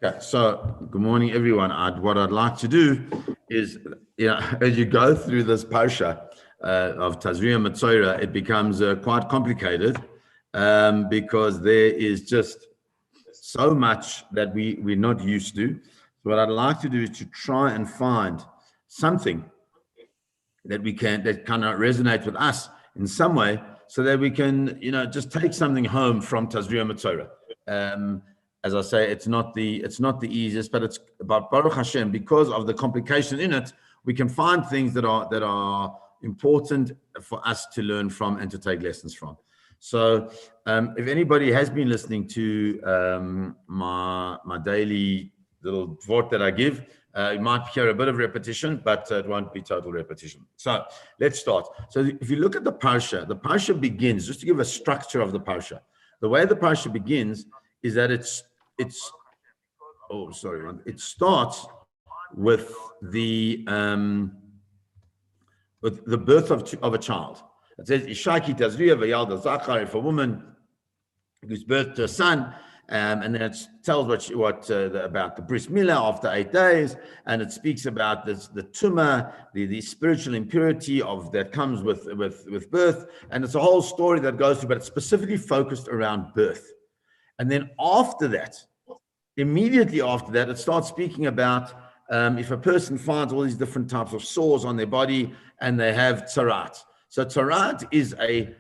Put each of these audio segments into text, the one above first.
Okay, so good morning, everyone. What I'd like to do is, as you go through this parsha of Tazria Matzora, it becomes quite complicated because there is just so much that we're not used to. So what I'd like to do is to try and find something that kind of resonates with us in some way, so that we can, just take something home from Tazria Matzora. As I say, it's not the easiest, but it's about Baruch Hashem, because of the complication in it, we can find things that are important for us to learn from and to take lessons from. So, if anybody has been listening to my daily little vort that I give, you might hear a bit of repetition, but it won't be total repetition. So let's start. So if you look at the parsha begins, just to give a structure of the parsha. The way the parsha begins is that it starts with the birth of a child. It says, Ishaki Tazria v'yalda Zachar, if a woman gives birth to a son, and then it tells about the bris milah after 8 days, and it speaks about the tumah, the spiritual impurity that comes with birth, and it's a whole story that goes through, but it's specifically focused around birth. And then immediately after that, it starts speaking about if a person finds all these different types of sores on their body and they have tzarat. So tzarat is a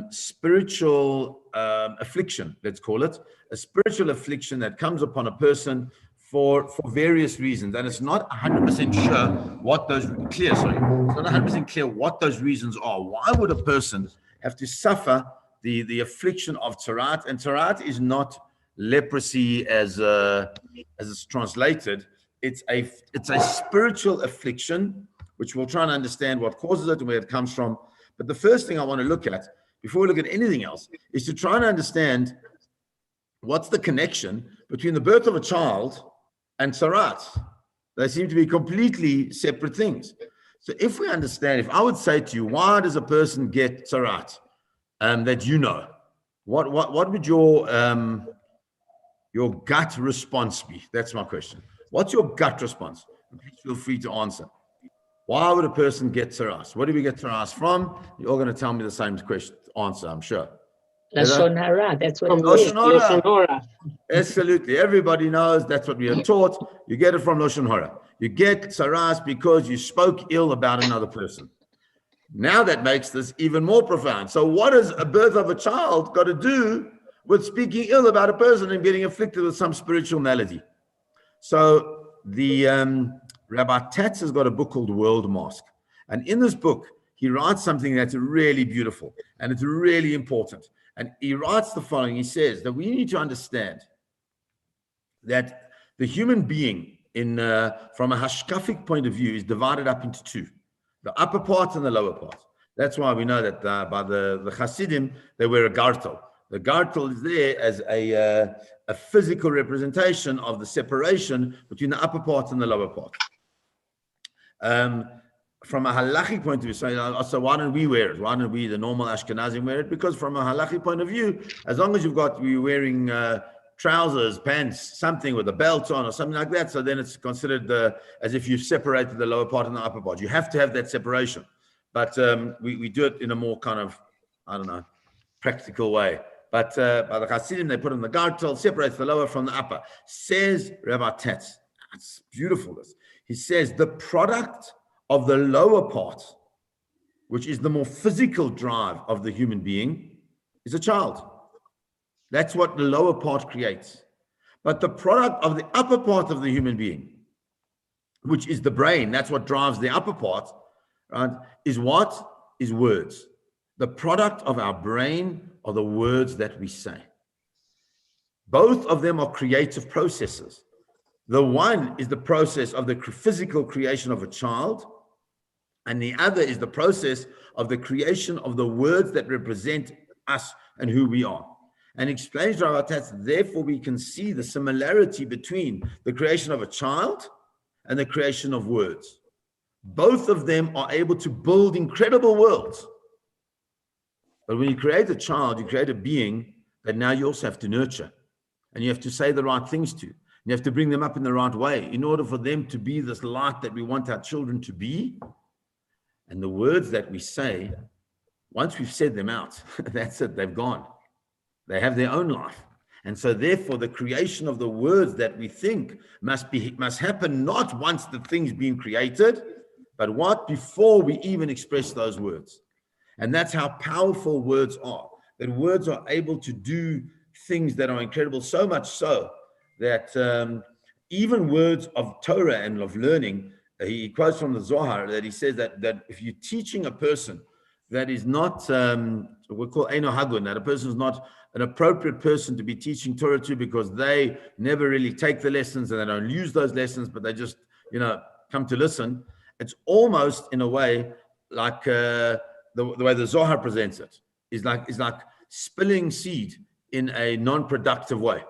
spiritual affliction, let's call it, a spiritual affliction that comes upon a person for various reasons, and it's not 100% sure what those It's not 100% clear what those reasons are. Why would a person have to suffer the affliction of tzarat? And tzarat is not leprosy as it's translated. It's a spiritual affliction, which we'll try and understand what causes it and where it comes from. But the first thing I want to look at, before we look at anything else, is to try and understand what's the connection between the birth of a child and tzarat. They seem to be completely separate things. So if I would say to you, why does a person get tzarat? That what would your gut response be? That's my question. What's your gut response? Please feel free to answer. Why would a person get tzaras? What do we get tzaras from? You're all going to tell me the same answer, I'm sure. Lashon hara, that's what Lashon hara. Absolutely. Everybody knows that's what we are taught. You get it from Lashon hara. You get tzaras because you spoke ill about another person. Now that makes this even more profound. So what has a birth of a child got to do with speaking ill about a person and getting afflicted with some spiritual malady? So the Rabbi Tatz has got a book called World Mask. And in this book, he writes something that's really beautiful and it's really important. And he writes the following. He says that we need to understand that the human being from a hashkafic point of view is divided up into two, the upper part and the lower part. That's why we know that by the Hasidim, they wear a gartel. The gartel is there as a physical representation of the separation between the upper part and the lower part. From a halachic point of view, so why don't we wear it? Why don't we, the normal Ashkenazim, wear it? Because from a halachic point of view, as long as you're wearing trousers, pants, something with a belt on or something like that, so then it's considered as if you've separated the lower part and the upper part. You have to have that separation. But we do it in a more kind of, practical way. But by the Hasidim, they put on the gartel, separates the lower from the upper. Says Rabbi Tatz, it's beautiful. He says the product of the lower part, which is the more physical drive of the human being, is a child. That's what the lower part creates. But the product of the upper part of the human being, which is the brain, that's what drives the upper part, right, is what? Is words. The product of our brain are the words that we say. Both of them are creative processes. The one is the process of the physical creation of a child, and the other is the process of the creation of the words that represent us and who we are. And explains Rabbi Tatz, therefore we can see the similarity between the creation of a child and the creation of words. Both of them are able to build incredible worlds. But when you create a child, you create a being that now you also have to nurture. and you have to say the right things to. You have to bring them up in the right way in order for them to be this light that we want our children to be. And the words that we say, once we've said them out, that's it, they've gone. They have their own life. And so therefore the creation of the words that we think must happen not once the thing's been created, but what before we even express those words. And that's how powerful words are. That words are able to do things that are incredible, so much so that even words of Torah and of learning, he quotes from the Zohar that he says that if you're teaching a person that is not, we call Eino Hagun, that a person is not an appropriate person to be teaching Torah to because they never really take the lessons and they don't use those lessons, but they just, come to listen. It's almost in a way like the way the Zohar presents it is like spilling seed in a non-productive way,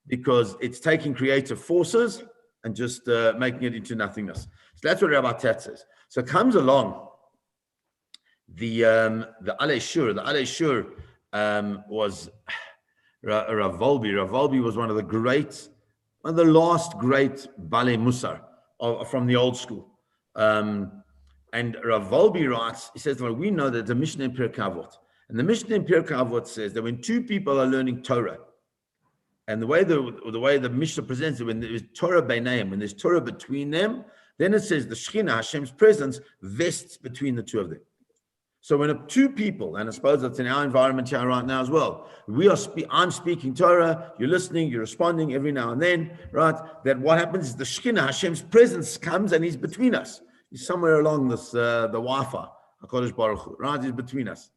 because it's taking creative forces and just making it into nothingness. So that's what Rabbi Tat says. So comes along the Alei Shur. The Alei Shur was Rav Wolbe. Rav Wolbe was one of the last great Balei Musar from the old school. And Rav Wolbe writes, he says, well, we know that the Mishnah in Pirkei Avot, and the Mishnah in Pirkei Avot says that when two people are learning Torah, and the way the Mishnah presents it, when there is Torah beinayim, when there's Torah between them, then it says the Shekhinah, Hashem's presence, vests between the two of them. So when two people, and I suppose that's in our environment here right now as well, I'm speaking Torah, you're listening, you're responding every now and then, right? That what happens is the Shekhinah, Hashem's presence comes and he's between us. He's somewhere along this the Wi-Fi, HaKadosh Baruch Hu, right? He's between us.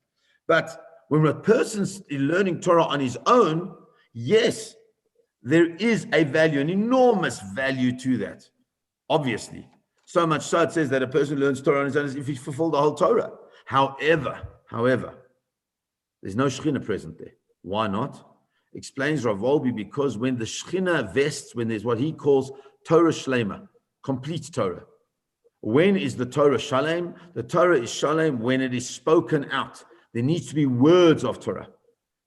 But when a person's learning Torah on his own, yes, there is a value, an enormous value to that, obviously. So much so it says that a person learns Torah on his own as if he's fulfilled the whole Torah. However, there's no Shekhinah present there. Why not? Explains Rav Wolbe, because when the Shekhinah vests, when there's what he calls Torah Shlema, complete Torah. When is the Torah Shalem? The Torah is Shalem when it is spoken out. There needs to be words of Torah.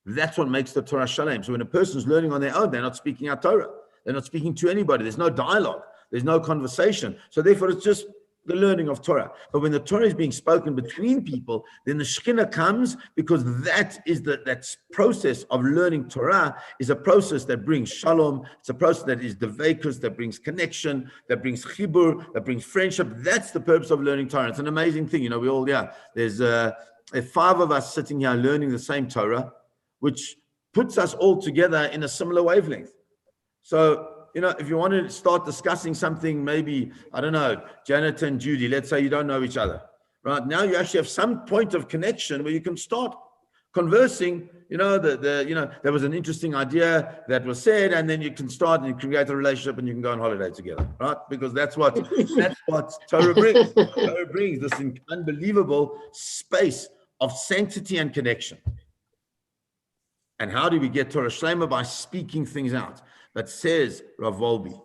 That's what makes the Torah Shalem. So when a person is learning on their own, they're not speaking out Torah. They're not speaking to anybody. There's no dialogue. There's no conversation. So therefore, it's just the learning of Torah. But when the Torah is being spoken between people, then the Shekhinah comes, because that is that process of learning Torah is a process that brings shalom. It's a process that is devekus, that brings connection, that brings chibur, that brings friendship. That's the purpose of learning Torah. It's an amazing thing. We all, there's 5 of us sitting here learning the same Torah, which puts us all together in a similar wavelength. So, if you want to start discussing something, maybe, I don't know, Janet and Judy, let's say you don't know each other, right? Now you actually have some point of connection where you can start conversing, there was an interesting idea that was said, and then you can start and you can create a relationship and you can go on holiday together, right? Because that's what Torah brings. Torah brings this unbelievable space of sanctity and connection. And how do we get Torah Shlema? By speaking things out. But says Rav Wolbe,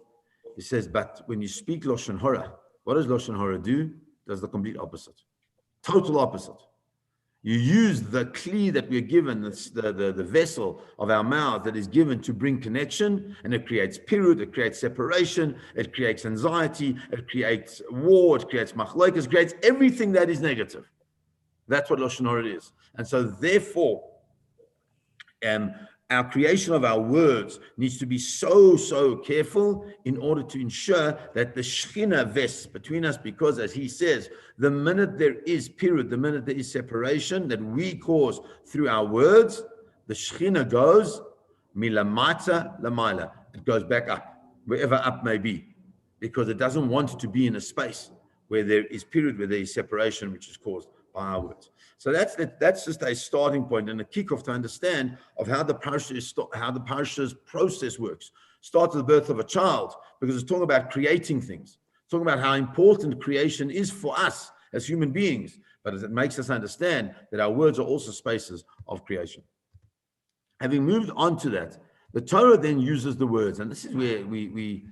he says, but when you speak Lashon Hara, what does Lashon Hara do? It does the complete opposite. Total opposite. You use the kli that we're given, the vessel of our mouth that is given to bring connection, and it creates pirut, it creates separation, it creates anxiety, it creates war, it creates machlokas, it creates everything that is negative. That's what Lashon Hara is. And so therefore, our creation of our words needs to be so careful in order to ensure that the Shekhinah vests between us, because as he says, the minute there is pirut, the minute there is separation that we cause through our words, the Shekhinah goes milamata lamaila. It goes back up, wherever up may be, because it doesn't want to be in a space where there is pirut, where there is separation, which is caused by our words. So that's just a starting point and a kickoff to understand of how the parasha's process works. Starts with the birth of a child, because it's talking about creating things. It's talking about how important creation is for us as human beings, but it makes us understand that our words are also spaces of creation. Having moved on to that, the Torah then uses the words, and this is where we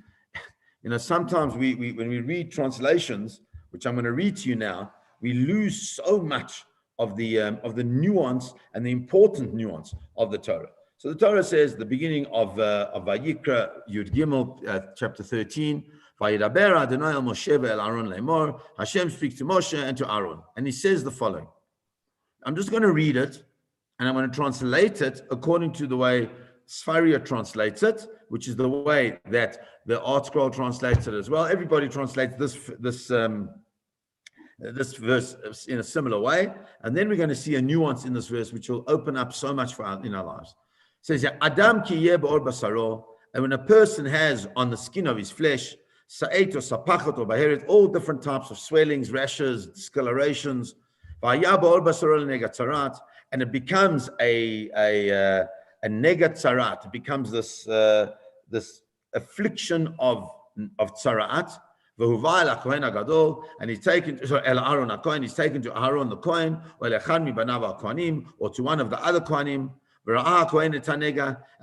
sometimes we when we read translations, which I'm going to read to you now, we lose so much of the nuance and the important nuance of the Torah. So the Torah says, the beginning of Vayikra, Yud Gimel, chapter 13, Vayidaber Adonai el Moshe ve'el Aaron le'emor, Hashem speaks to Moshe and to Aaron, and he says the following. I'm just going to read it, and I'm going to translate it according to the way Tazria translates it, which is the way that the Art Scroll translates it as well. Everybody translates this verse in a similar way, and then we're going to see a nuance in this verse which will open up so much in our lives. It says, Adam ki yeh ba'or basaro, and when a person has on the skin of his flesh, sa'et or sapachat or baheret, all different types of swellings, rashes, discolorations, v'ayah ba'or basaro l'negatzarat, and it becomes a negatzarat, it becomes this affliction of tzaraat, and he's taken to El Aaron HaKohen, he's taken to Aaron the Kohen, or to one of the other Kohanim, and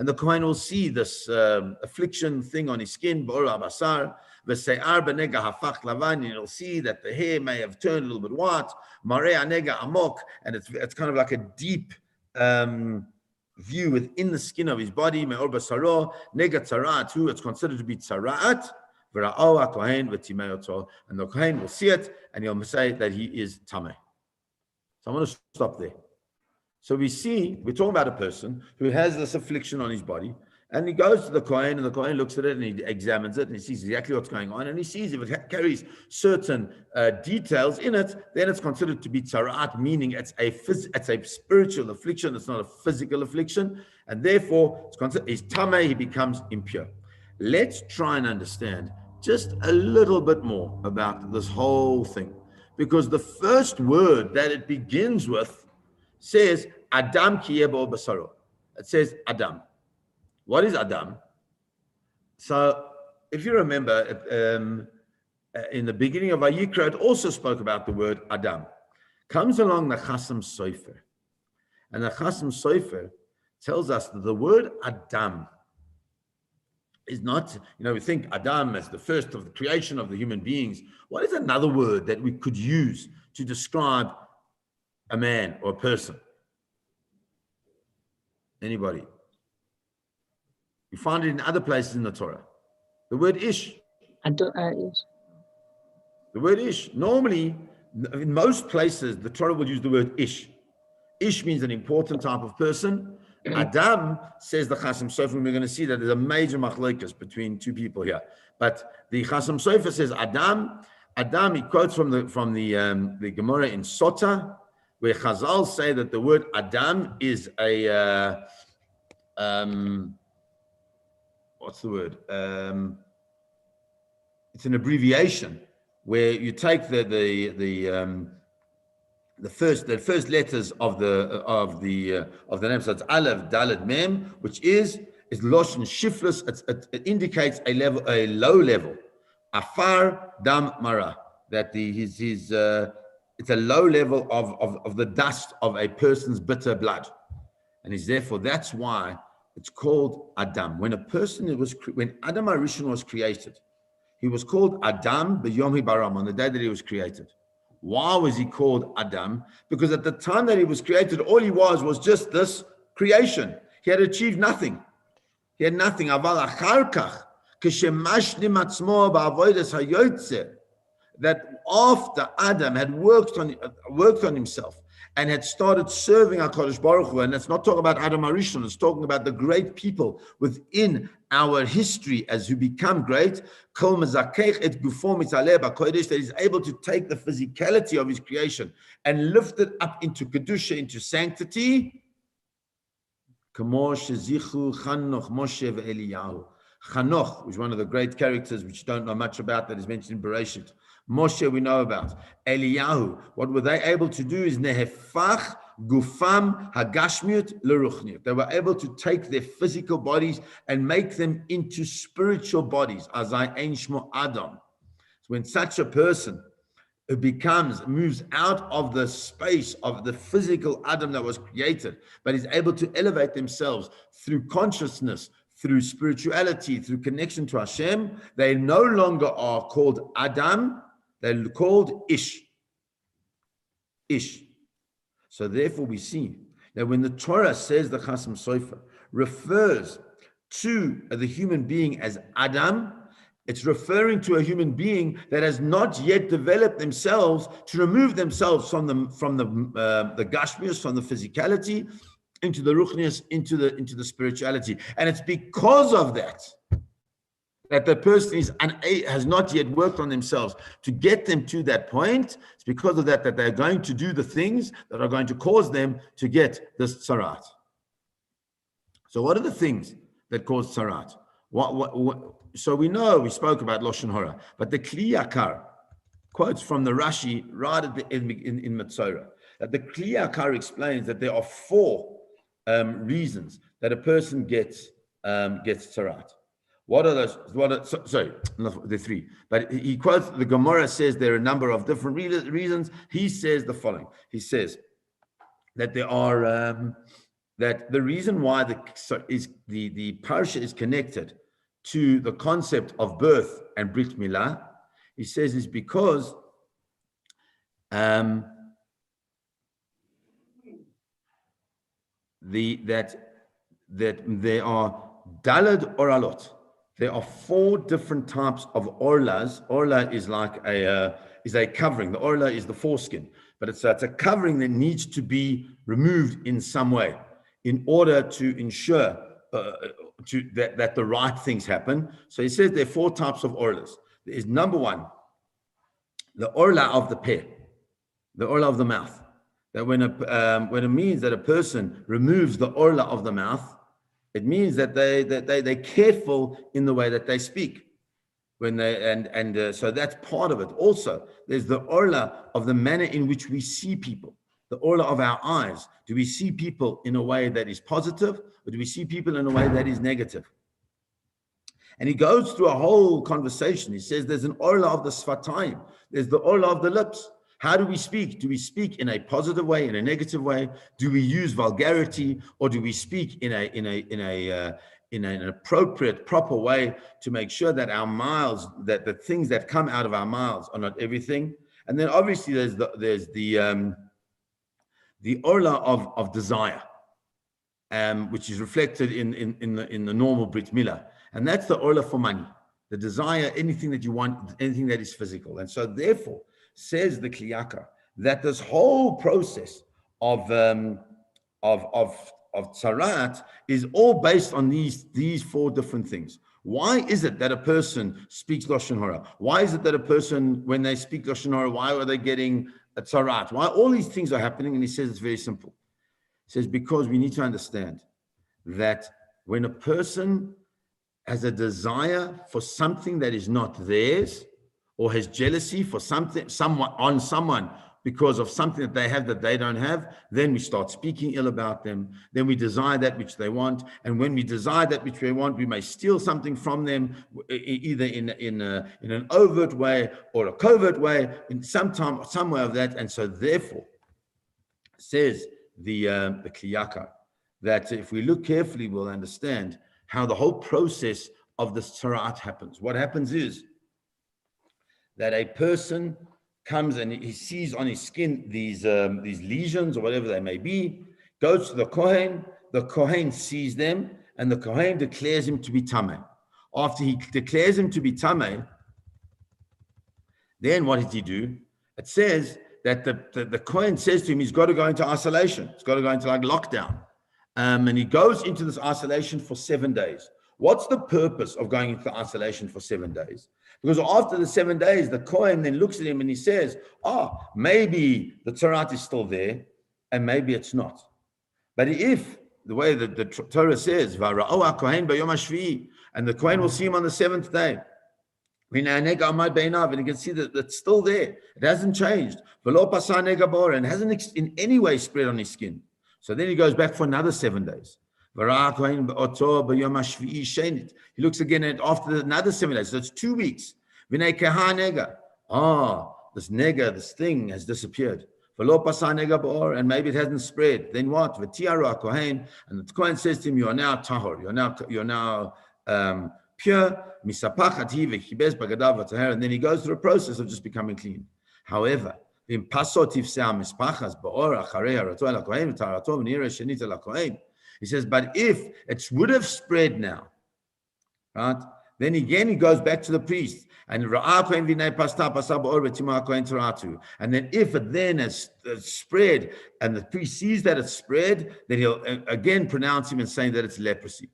the Kohen will see this affliction thing on his skin, and he'll see that the hair may have turned a little bit white, and it's kind of like a deep view within the skin of his body, it's considered to be tzaraat, and the Kohen will see it, and he'll say that he is tameh. So I'm going to stop there. So we're talking about a person who has this affliction on his body, and he goes to the Kohen, and the Kohen looks at it, and he examines it, and he sees exactly what's going on, and he sees if it carries certain details in it, then it's considered to be tzaraat, meaning it's a spiritual affliction, it's not a physical affliction, and therefore he's tameh, he becomes impure. Let's try and understand just a little bit more about this whole thing, because the first word that it begins with says Adam ki yeh ba'or basaro. It says Adam. What is Adam? So if you remember, in the beginning of Vayikra, it also spoke about the word Adam. Comes along the Chasam Sofer, and the Chasam Sofer tells us that the word Adam is not, we think Adam as the first of the creation of the human beings. What is another word that we could use to describe a man or a person? Anybody? You find it in other places in the Torah. The word ish. The word ish. Normally, in most places, the Torah will use the word ish. Ish means an important type of person. Adam, says the Chasam Sofer, and we're going to see that there's a major machlokes between two people here. But the Chasam Sofer says Adam, he quotes from the Gemara in Sota, where Chazal say that the word Adam is what's the word? It's an abbreviation where you take the first letters of the name. So it's Aleph, Dalet, Mem, which is Loshen Shiflus. It indicates a low level. Afar, Dam, Mara. That it's a low level of the dust of a person's bitter blood, and therefore that's why it's called Adam. When Adam HaRishon was created, he was called Adam b'Yom Baram, on the day that he was created. Why was he called Adam? Because at the time that he was created, all he was just this creation. He had achieved nothing. He had nothing. Aval achar kach, k'shemashlim atzmo ba'avodas hayotzeh, that after Adam had worked on himself and had started serving HaKadosh Baruch Hu, and it's not talking about Adam HaRishon, it's talking about the great people within our history as who become great, that he's able to take the physicality of his creation and lift it up into Kedusha, into sanctity. Chanoch was one of the great characters which you don't know much about, that is mentioned in Bereshit. Moshe we know about. Eliyahu, what were they able to do is nehefach gufam hagashmiut leruchniut. They were able to take their physical bodies and make them into spiritual bodies. Azai ein shmo Adam. So when such a person moves out of the space of the physical Adam that was created, but is able to elevate themselves through consciousness, through spirituality, through connection to Hashem, they no longer are called Adam, they're called Ish. Ish. So therefore we see that when the Torah says, the Chasam Sofer, refers to the human being as Adam, it's referring to a human being that has not yet developed themselves to remove themselves from the gashmius, from the physicality, into the ruchnius, into the spirituality. And it's because of that the person has not yet worked on themselves to get them to that point. It's because of that they're going to do the things that are going to cause them to get this tzarat. So what are the things that cause tzarat? So we spoke about Lashon Hara, but the Kli Yakar quotes from the Rashi right at the end in Metzora, that the Kli Yakar explains that there are 4 reasons that a person gets tzarat. What are those? Not the 3. But he quotes, the Gemara says there are a number of different reasons. He says the following. He says that there are that the reason why the parsha is connected to the concept of birth and brit milah, he says, is because that there are dalad oralot. There are 4 different types of orlas. Orla is like a covering. The orla is the foreskin, but it's a covering that needs to be removed in some way in order to ensure that the right things happen. So he says there are 4 types of orlas. There is number 1, the orla of the peh, the orla of the mouth. That when it means that a person removes the orla of the mouth, it means that they're careful in the way that they speak. So that's part of it. Also, there's the orla of the manner in which we see people, the orla of our eyes. Do we see people in a way that is positive, or do we see people in a way that is negative? And he goes through a whole conversation. He says there's an orla of the sfatayim, there's the orla of the lips. How do we speak? Do we speak in a positive way, in a negative way? Do we use vulgarity, or do we speak in an appropriate, proper way to make sure that our mouths, that the things that come out of our mouths are not everything? And then obviously there's the orla of desire, which is reflected in the normal brit milah, and that's the orla for money, the desire, anything that you want, anything that is physical. And so therefore, says the Kli Yakar, that this whole process of tzarat is all based on these 4 different things. Why is it that a person speaks Lashon Hara? Why is it that a person, when they speak Lashon Hara, why are they getting a tzarat? Why all these things are happening? And he says it's very simple. He says because we need to understand that when a person has a desire for something that is not theirs, or has jealousy for someone because of something that they have that they don't have, then we start speaking ill about them. Then we desire that which they want, and when we desire that which they want, we may steal something from them, either in an overt way or a covert way, in some way of that. And so, therefore, says the Kli Yakar, that if we look carefully, we'll understand how the whole process of this tzarat happens. What happens is that a person comes and he sees on his skin these lesions or whatever they may be, goes to the Kohen sees them, and the Kohen declares him to be Tameh. After he declares him to be Tameh, then what did he do? It says that the Kohen says to him, he's got to go into isolation. He's got to go into like lockdown. And he goes into this isolation for 7 days. What's the purpose of going into isolation for 7 days? Because after the 7 days, the Kohen then looks at him and he says, maybe the tzarat is still there, and maybe it's not. But if, the way that the Torah says, Vara'oh Kohen b'yom hashvi'i, and the Kohen will see him on the 7th day, and he can see that it's still there. It hasn't changed. And it hasn't in any way spread on his skin. So then he goes back for another 7 days. He looks again at after another 7 days. So it's 2 weeks. This nega, this thing has disappeared. And maybe it hasn't spread. Then what? And the Kohen says to him, you are now tahor. You're now pure. And then he goes through a process of just becoming clean. However, He says, but if it would have spread now, right? Then again, he goes back to the priest. And then if it then has spread and the priest sees that it's spread, then he'll again pronounce him and saying that it's leprosy.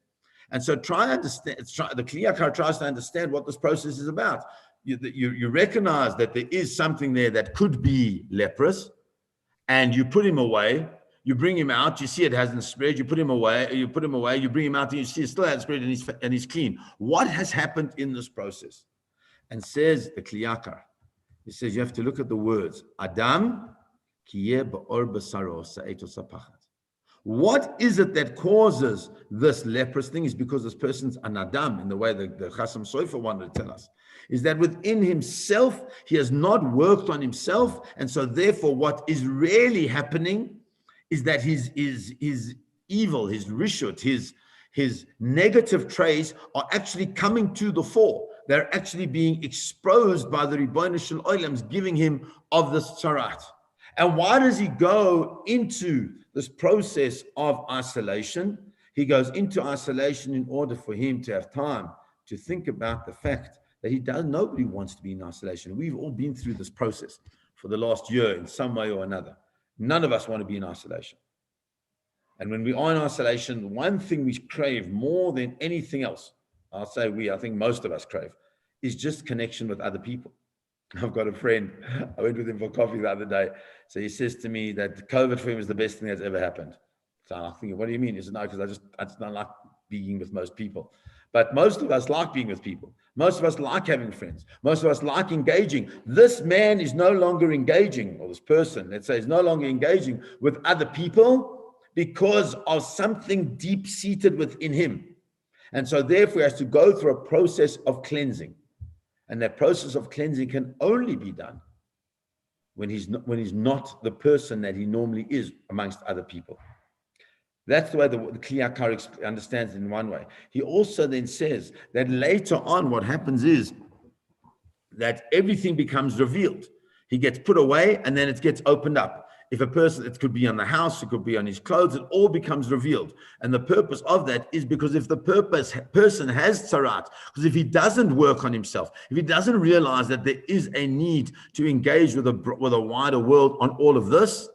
And so the Kli Yakar tries to understand what this process is about. You recognize that there is something there that could be leprous, and you put him away. You bring him out, you see it hasn't spread, you put him away, you bring him out, and you see it still hasn't spread, and he's clean. What has happened in this process? And says the Kli Yakar, he says you have to look at the words. Adam kiyeh ba'or b'saro sa'eto sapachat. What is it that causes this leprous thing? Is because this person's an Adam, in the way the Chasam Sofer wanted to tell us, is that within himself, he has not worked on himself, and so therefore what is really happening is that his evil, his rishut, his negative traits are actually coming to the fore. They're actually being exposed by the Ribono Shel Olam's giving him of this tzarat. And why does he go into this process of isolation? He goes into isolation in order for him to have time to think about the fact that nobody wants to be in isolation. We've all been through this process for the last year in some way or another. None of us want to be in isolation. And when we are in isolation, one thing we crave more than anything else, I think most of us crave, is just connection with other people. I've got a friend, I went with him for coffee the other day. So he says to me that COVID for him is the best thing that's ever happened. So I'm thinking, what do you mean? He said, no, because I just don't like being with most people. But most of us like being with people. Most of us like having friends. Most of us like engaging. This man is no longer engaging, or this person, let's say, is no longer engaging with other people because of something deep-seated within him. And so therefore he has to go through a process of cleansing. And that process of cleansing can only be done when he's not the person that he normally is amongst other people. That's the way the Kli Yakar understands it in one way. He also then says that later on what happens is that everything becomes revealed. He gets put away and then it gets opened up. If a person, it could be on the house, it could be on his clothes, it all becomes revealed. And the purpose of that is because if the person has tzarat, because if he doesn't work on himself, if he doesn't realize that there is a need to engage with a wider world on all of this,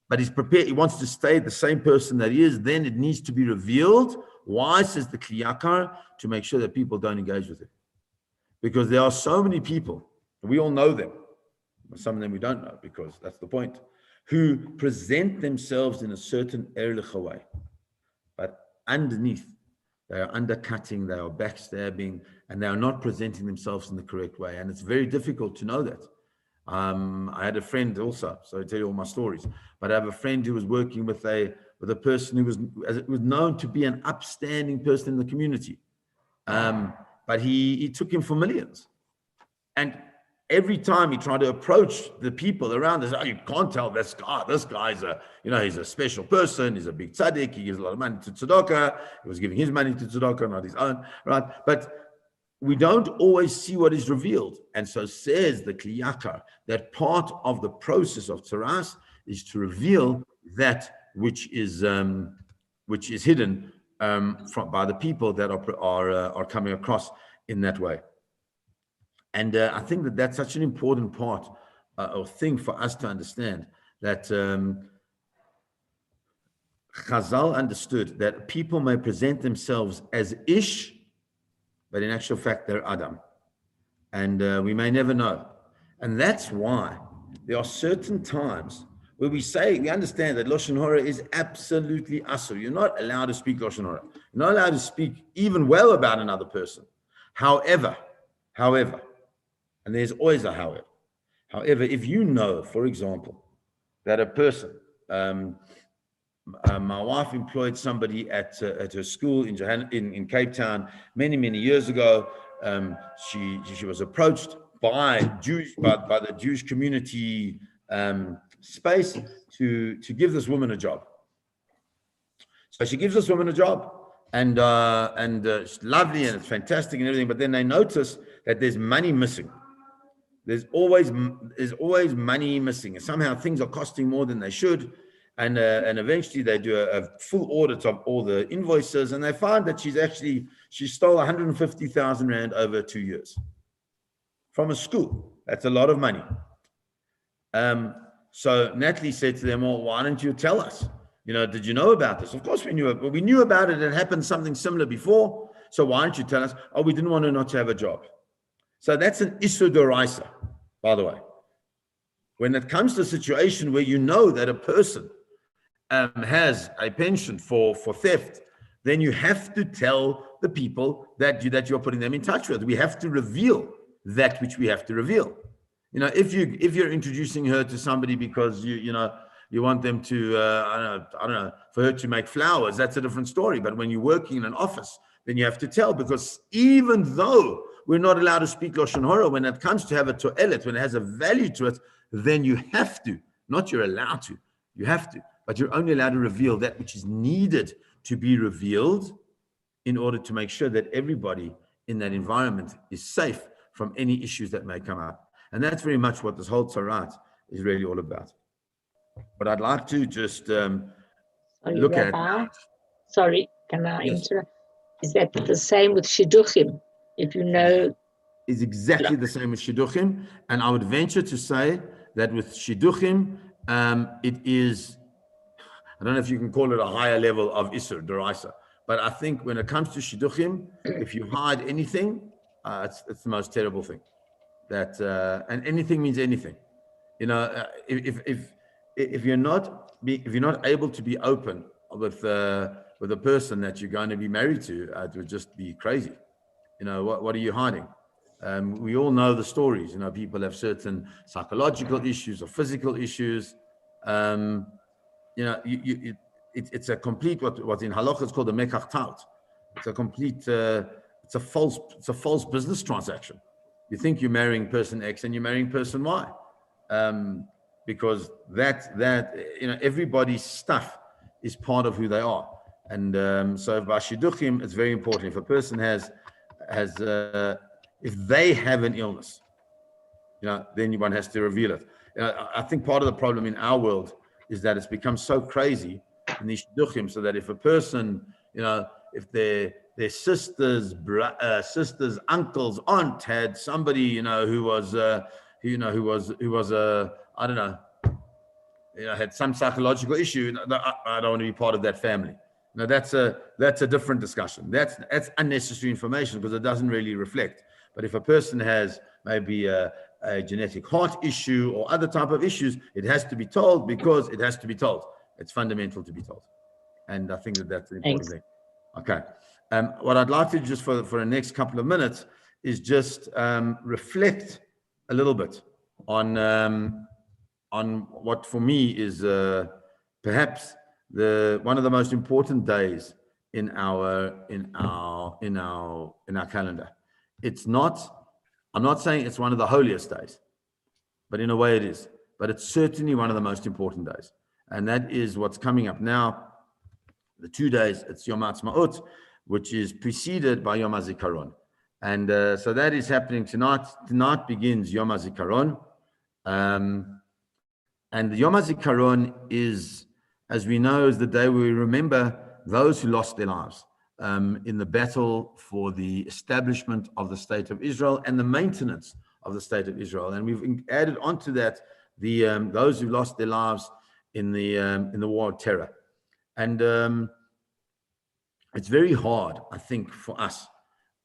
but he's prepared, he wants to stay the same person that he is, then it needs to be revealed. Why, says the Kli Yakar? To make sure that people don't engage with it. Because there are so many people, we all know them, some of them we don't know, because that's the point, who present themselves in a certain erlich way. But underneath, they are undercutting, they are backstabbing, and they are not presenting themselves in the correct way. And it's very difficult to know that. I had a friend also, so I tell you all my stories, but I have a friend who was working with a person who was known to be an upstanding person in the community. But he took him for millions. And every time he tried to approach the people around us, you can't tell this guy's he's a special person, he's a big tzaddik, he gives a lot of money to tzedakah, he was giving his money to tzedakah, not his own, right? But we don't always see what is revealed. And so says the Kli Yakar, that part of the process of tzaras is to reveal that which is hidden by the people that are coming across in that way. And I think that that's such an important part or thing for us to understand, that Chazal understood that people may present themselves as Ish, but in actual fact, they're Adam. And we may never know. And that's why there are certain times where we understand that Lashon Hara is absolutely asur. You're not allowed to speak Lashon Hara. You're not allowed to speak even well about another person. However, and there's always a however. However, if you know, for example, that a person, my wife employed somebody at her school in Cape Town many years ago. She was approached by the Jewish community space to give this woman a job. So she gives this woman a job, and it's lovely and it's fantastic and everything. But then they notice that there's money missing. There's always money missing, and somehow things are costing more than they should. And eventually they do a full audit of all the invoices, and they find that she stole 150,000 rand over 2 years from a school. That's a lot of money. So Natalie said to them, well, why don't you tell us? Did you know about this? Of course we knew it, but we knew about it. It happened something similar before. So why don't you tell us? Oh, we didn't want her not to have a job. So that's an issur d'oraisa, by the way. When it comes to a situation where you know that a person has a penchant for theft, then you have to tell the people that you're putting them in touch with. We have to reveal that which we have to reveal. If you're introducing her to somebody because you want them to I don't know, for her to make flowers, that's a different story. But when you're working in an office, then you have to tell, because even though we're not allowed to speak Lashon Hara, when it comes to have a to'elet, when it has a value to it, then you have to, not you're allowed to, you have to, but you're only allowed to reveal that which is needed to be revealed in order to make sure that everybody in that environment is safe from any issues that may come up. And that's very much what this whole Tzaraat is really all about. But I'd like to just look Rabbi, at... Sorry, can I interrupt? Is that the same with shidduchim? If you know... Is exactly the same with shidduchim. And I would venture to say that with shidduchim, it is... I don't know if you can call it a higher level of issur d'oraisa, but I think when it comes to shidduchim, if you hide anything, it's the most terrible thing. And anything means anything. If you're not able to be open with a person that you're going to be married to, it would just be crazy. What are you hiding? We all know the stories. People have certain psychological issues or physical issues. It's a complete, what in halacha is called a mekach taut. It's a complete, it's a false business transaction. You think you're marrying person X and you're marrying person Y, because everybody's stuff is part of who they are. And so by shidduchim, it's very important. If a person if they have an illness, then one has to reveal it. I think part of the problem in our world is that it's become so crazy in these shidduchim, so that if a person, if their sisters, uncles, aunt had somebody, who was I don't know, had some psychological issue, I don't want to be part of that family. Now that's a different discussion. That's unnecessary information because it doesn't really reflect. But if a person has maybe a genetic heart issue or other type of issues, it has to be told because it has to be told. It's fundamental to be told. And I think that's an important thing. Okay. What I'd like to just for the next couple of minutes is just reflect a little bit on what for me is perhaps one of the most important days in our calendar. I'm not saying it's one of the holiest days, but in a way it is. But it's certainly one of the most important days. And that is what's coming up now. The 2 days, it's Yom Ha'atzmaut, which is preceded by Yom HaZikaron. And so that is happening tonight. Tonight begins Yom HaZikaron. And the Yom HaZikaron is, as we know, is the day where we remember those who lost their lives in the battle for the establishment of the State of Israel and the maintenance of the State of Israel. And we've added onto that those who lost their lives in the war of terror. And it's very hard, I think, for us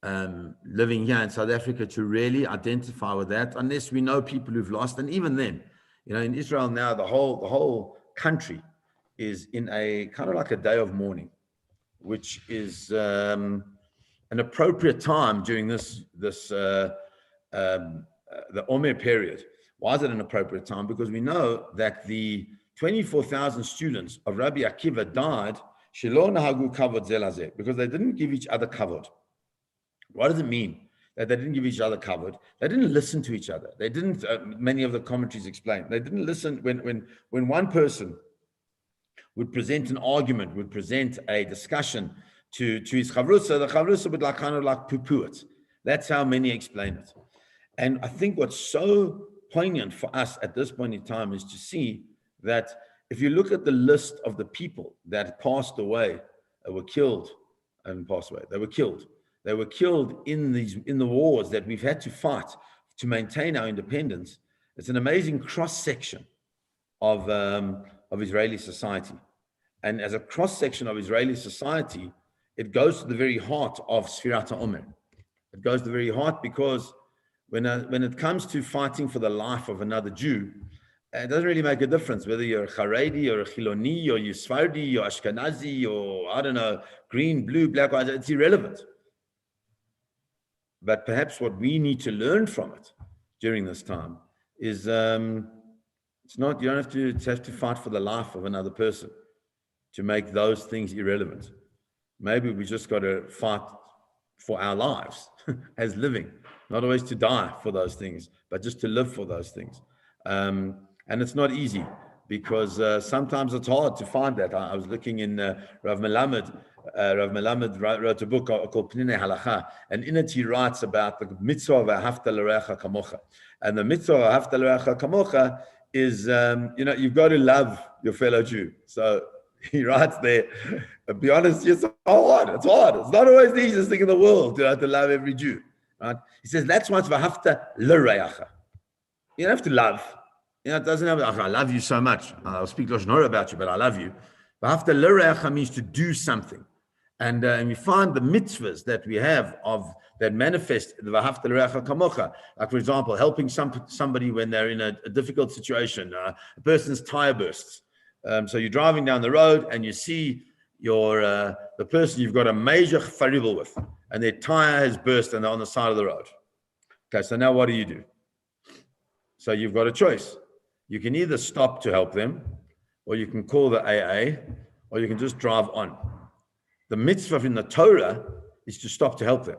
living here in South Africa to really identify with that, unless we know people who've lost. And even then, in Israel now, the whole country is in a kind of like a day of mourning, which is an appropriate time during the Omer period. Why is it an appropriate time? Because we know that the 24,000 students of Rabbi Akiva died because they didn't give each other kavod. What does it mean that they didn't give each other kavod? They didn't listen to each other. They didn't. Many of the commentaries explain they didn't listen when one person would present an argument, would present a discussion to his chavrusa. The chavrusa would kind of poo-poo it. That's how many explain it. And I think what's so poignant for us at this point in time is to see that if you look at the list of the people that passed away, were killed, and passed away, they were killed. They were killed in the wars that we've had to fight to maintain our independence. It's an amazing cross-section of Israeli society. And as a cross-section of Israeli society, it goes to the very heart of Sfirat HaOmer. It goes to the very heart because when it comes to fighting for the life of another Jew, it doesn't really make a difference whether you're a Haredi or a Chiloni or you're Sfardi or Ashkenazi or, I don't know, green, blue, black, white. It's irrelevant. But perhaps what we need to learn from it during this time is it's not, you don't have to fight for the life of another person to make those things irrelevant. Maybe we just got to fight for our lives as living, not always to die for those things, but just to live for those things. And it's not easy because sometimes it's hard to find that. I was looking in Rav Melamed. Rav Melamed wrote a book called Pnei Halacha, and in it he writes about the mitzvah of Ahavta l'reacha kamocha. And the mitzvah of Ahavta l'reacha kamocha is, you've got to love your fellow Jew. So he writes there, be honest, it's hard. It's hard. It's not always the easiest thing in the world to love every Jew. Right? He says, that's what's Ahavta l'reacha. You don't have to love. It doesn't have, I love you so much. I'll speak Lashon Hara about you, but I love you. Ahavta l'reacha means to do something. And we find the mitzvahs that we have that manifest the Ahavta l'reacha kamocha. Like, for example, helping somebody when they're in a difficult situation. A person's tire bursts. So you're driving down the road and you see the person you've got a major faribel with, and their tire has burst and they're on the side of the road. Okay, so now what do? So you've got a choice. You can either stop to help them, or you can call the AA, or you can just drive on. The mitzvah in the Torah is to stop to help them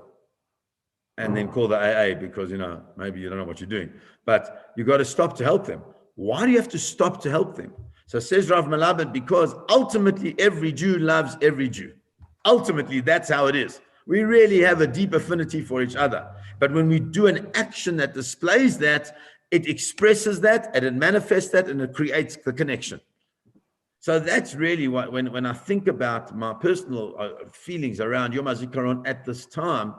and then call the AA because, maybe you don't know what you're doing. But you've got to stop to help them. Why do you have to stop to help them? So says Rav Melamed, because ultimately every Jew loves every Jew. Ultimately, that's how it is. We really have a deep affinity for each other. But when we do an action that displays that, it expresses that, and it manifests that, and it creates the connection. So that's really what, when I think about my personal feelings around Yom HaZikaron at this time,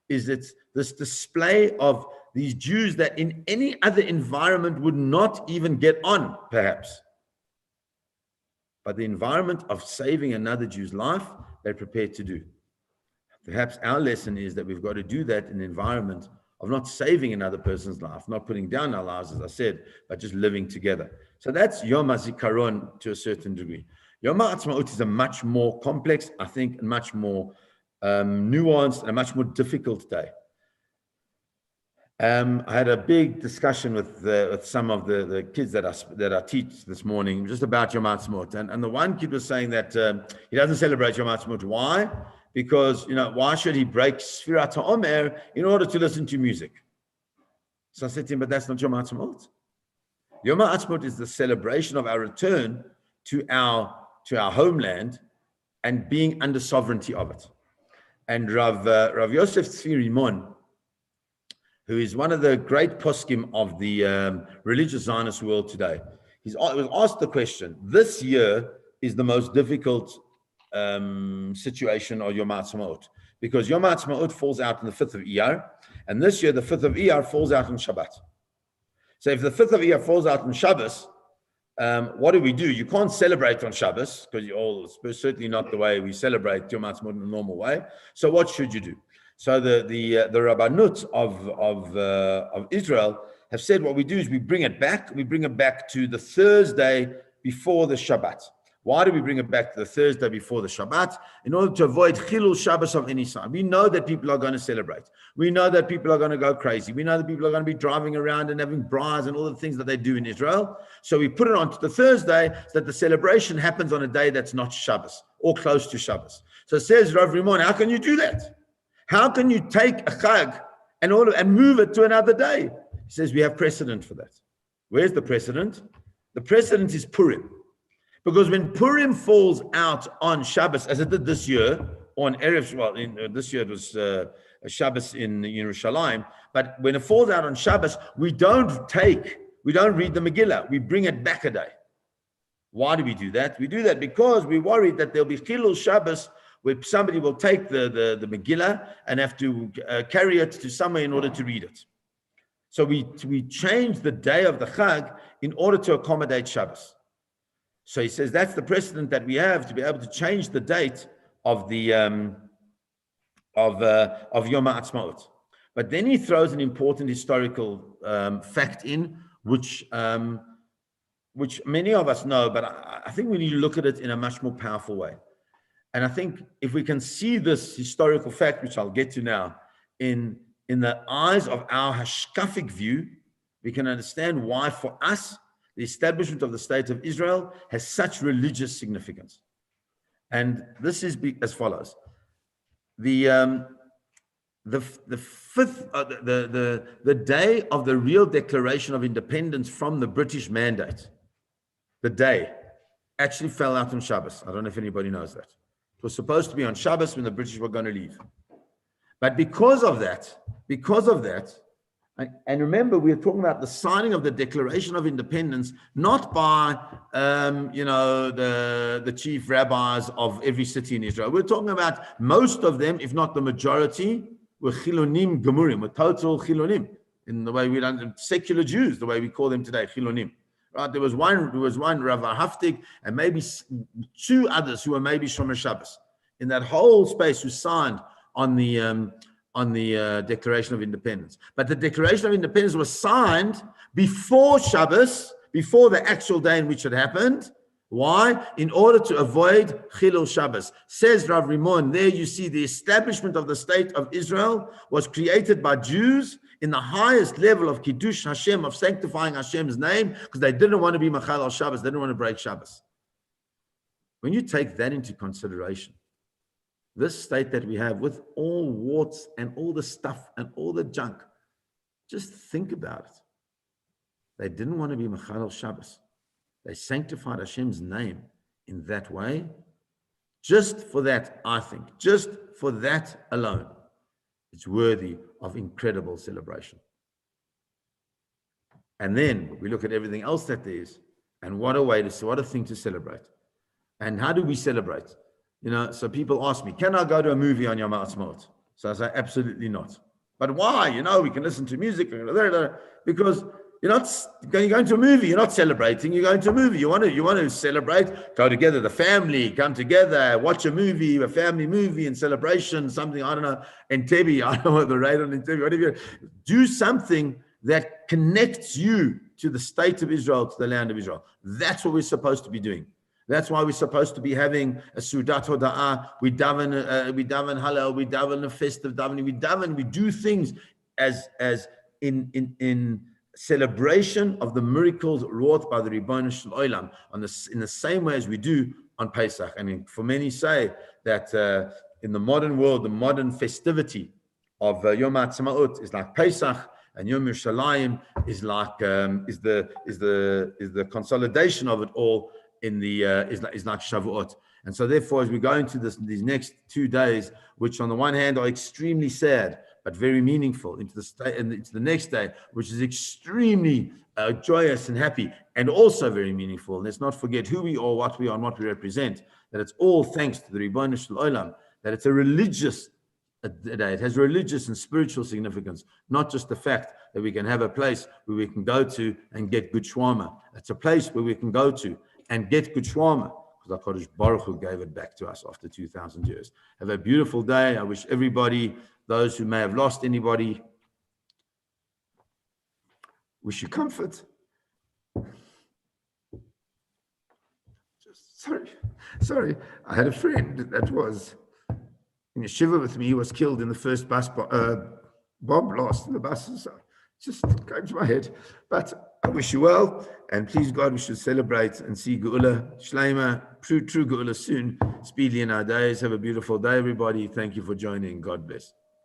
is it's this display of these Jews that in any other environment would not even get on, perhaps. But the environment of saving another Jew's life, they're prepared to do. Perhaps our lesson is that we've got to do that in an environment of not saving another person's life, not putting down our lives, as I said, but just living together. So that's Yom HaZikaron to a certain degree. Yom HaAtzmaut is a much more complex, I think, and much more nuanced and a much more difficult day. I had a big discussion with some of the kids that I teach this morning just about Yom HaAtzmaut. And the one kid was saying that he doesn't celebrate Yom HaAtzmaut. Why? Because, why should he break Sfirat HaOmer in order to listen to music? So I said to him, but that's not Yom HaAtzmaut. Yom HaAtzmaut is the celebration of our return to our homeland and being under sovereignty of it. And Rav Yosef Tzvi Rimon, who is one of the great poskim of the religious Zionist world today, he was asked the question, this year is the most difficult situation of Yom HaAtzmaut, because Yom HaAtzmaut falls out on the 5th of Iyar, and this year the 5th of Iyar falls out on Shabbat. So if the 5th of Iyar falls out on Shabbos, what do? You can't celebrate on Shabbos, because it's certainly not the way we celebrate Yom HaAtzmaut in a normal way. So what should you do? So the Rabbanut of Israel have said what we do is we bring it back. We bring it back to the Thursday before the Shabbat. Why do we bring it back to the Thursday before the Shabbat? In order to avoid Chilul Shabbos of any sign. We know that people are going to celebrate. We know that people are going to go crazy. We know that people are going to be driving around and having bras and all the things that they do in Israel. So we put it onto the Thursday so that the celebration happens on a day that's not Shabbos or close to Shabbos. So it says Rav Rimon, how can you do that? How can you take a chag and move it to another day? He says we have precedent for that. Where's the precedent? The precedent is Purim. Because when Purim falls out on Shabbos, as it did this year, on Erev, this year it was a Shabbos in Yerushalayim, but when it falls out on Shabbos, we don't read the Megillah, we bring it back a day. Why do we do that? We do that because we're worried that there'll be Chilul Shabbos where somebody will take the Megillah and have to carry it to somewhere in order to read it. So we change the day of the Chag in order to accommodate Shabbos. So he says that's the precedent that we have to be able to change the date of the of Yom HaAtzmaut. But then he throws an important historical fact in, which many of us know, but I think we need to look at it in a much more powerful way. And I think if we can see this historical fact, which I'll get to now, in the eyes of our hashkafic view, we can understand why for us, the establishment of the state of Israel has such religious significance. And this is as follows. The day of the real declaration of independence from the British mandate, the day actually fell out on Shabbos. I don't know if anybody knows that. It was supposed to be on Shabbos when the British were going to leave. But because of that, and remember, we are talking about the signing of the Declaration of Independence, not by, the chief rabbis of every city in Israel. We're talking about most of them, if not the majority, were chilonim gemurim, were total chilonim, in the way we learn secular Jews, the way we call them today, chilonim. Right? There was one Rav Haftig, and maybe two others who were maybe Shomer Shabbos. In that whole space, who signed on the Declaration of Independence. But the Declaration of Independence was signed before Shabbos, before the actual day in which it happened. Why? In order to avoid Chilul Shabbos. Says Rav Rimon, there you see the establishment of the state of Israel was created by Jews in the highest level of Kiddush Hashem, of sanctifying Hashem's name, because they didn't want to be Machal al Shabbos, they didn't want to break Shabbos. When you take that into consideration, this state that we have with all warts and all the stuff and all the junk, just think about it. They didn't want to be Machal al Shabbos. They sanctified Hashem's name in that way. Just for that, I think, just for that alone, it's worthy of incredible celebration. And then we look at everything else that there is, and what a thing to celebrate. And how do we celebrate? So people ask me, can I go to a movie on Yom HaAtzmaut? So I say, absolutely not. But why? We can listen to music, because you're going to a movie, you're not celebrating, you're going to a movie. You want to celebrate, go together, the family, come together, watch a movie, a family movie and celebration, something, I don't know, Entebbe, I don't know what the rate on Entebbe, whatever. Do something that connects you to the state of Israel, to the land of Israel. That's what we're supposed to be doing. That's why we're supposed to be having a Sudat Hoda'ah. We daven Hallel, we daven a festive davening, we do things as in celebration of the miracles wrought by the Ribono Shel Olam in the same way as we do on Pesach. And for many say that in the modern world, the modern festivity of Yom HaAtzmaut is like Pesach, and Yom Yerushalayim is like is the consolidation of it all in the is like Shavuot. And so therefore, as we go into these next 2 days, which on the one hand are extremely sad but very meaningful, into the next day, which is extremely joyous and happy, and also very meaningful. Let's not forget who we are, what we are, and what we represent. That it's all thanks to the Ribono Shel Olam. That it's a religious day. It has religious and spiritual significance, not just the fact that we can have a place where we can go to and get good shwama. It's a place where we can go to and get good shwama, because HaKadosh Baruch Hu gave it back to us after 2,000 years. Have a beautiful day. I wish everybody, those who may have lost anybody, wish you comfort. Sorry. I had a friend that was in a shiva with me. He was killed in the first bus bomb blast in the buses. So just came to my head. But I wish you well, and please God, we should celebrate and see Geula Shleima, true Geula soon, speedily in our days. Have a beautiful day, everybody. Thank you for joining. God bless.